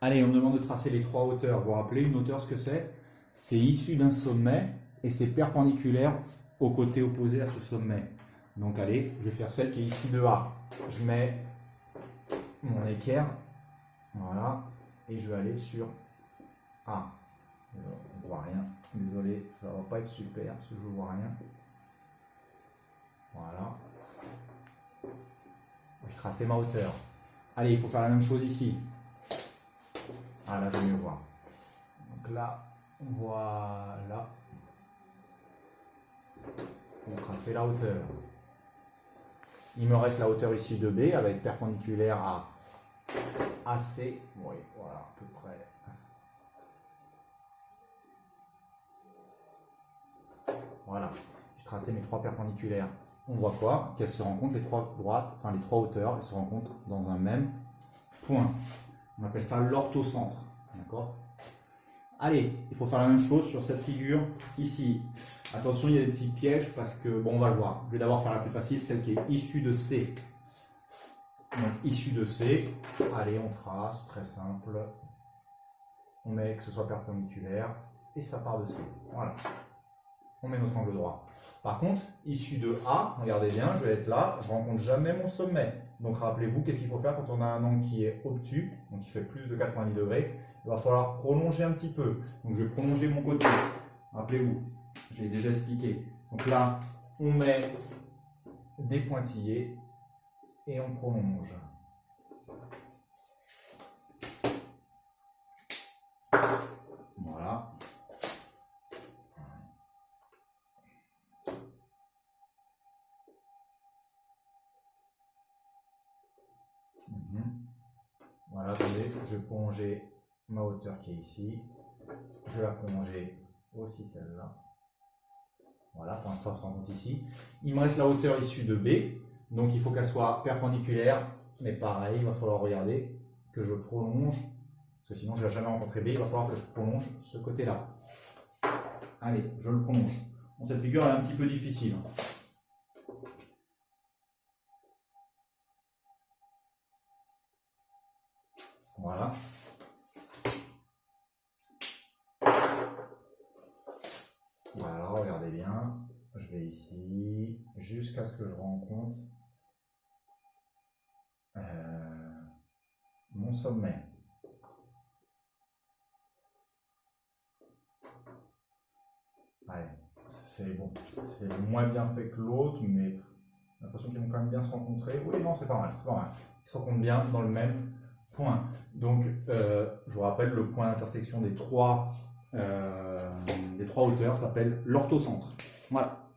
Allez, on me demande de tracer les trois hauteurs. Vous vous rappelez une hauteur, ce que c'est? C'est issu d'un sommet et c'est perpendiculaire au côté opposé à ce sommet. Donc allez, je vais faire celle qui est issue de A. Je mets mon équerre, voilà, et je vais aller sur A. On ne voit rien. Désolé, ça va pas être super parce que je ne vois rien. Voilà. Je vais tracer ma hauteur. Allez, il faut faire la même chose ici. Ah là, je vais mieux voir. Donc là, voilà. On va tracer la hauteur. Il me reste la hauteur ici de B avec perpendiculaire à AC. Oui, voilà, à peu près. Voilà. J'ai tracé mes trois perpendiculaires. On voit quoi? Qu'elles se rencontrent, les trois droites, enfin les trois hauteurs, elles se rencontrent dans un même point. On appelle ça l'orthocentre. D'accord? Allez, il faut faire la même chose sur cette figure ici. Attention, il y a des petits pièges parce que, bon, on va le voir. Je vais d'abord faire la plus facile, celle qui est issue de C. Donc, issue de C. Allez, on trace, très simple. On met que ce soit perpendiculaire et ça part de C. Voilà. On met notre angle droit. Par contre, issue de A, regardez bien, je vais être là, je ne rencontre jamais mon sommet. Donc rappelez-vous, qu'est-ce qu'il faut faire quand on a un angle qui est obtus, donc qui fait plus de 90 degrés? Il va falloir prolonger un petit peu. Donc je vais prolonger mon côté. Rappelez-vous, je l'ai déjà expliqué. Donc là, on met des pointillés et on prolonge. Voilà. Voilà, attendez, je vais prolonger ma hauteur qui est ici. Je vais la prolonger aussi celle-là. Voilà, pour l'instant, on se rend compte ici. Il me reste la hauteur issue de B. Donc, il faut qu'elle soit perpendiculaire. Mais pareil, il va falloir regarder que je prolonge. Parce que sinon, je ne vais jamais rencontrer B. Il va falloir que je prolonge ce côté-là. Allez, je le prolonge. Bon, cette figure elle est un petit peu difficile. Voilà. Voilà, regardez bien. Je vais ici jusqu'à ce que je rencontre mon sommet. Allez, c'est bon. C'est moins bien fait que l'autre, mais j'ai l'impression qu'ils vont quand même bien se rencontrer. Oui, non, c'est pas mal. C'est pas mal. Ils se rencontrent bien dans le même point. Donc, je vous rappelle, le point d'intersection des trois hauteurs s'appelle l'orthocentre. Voilà.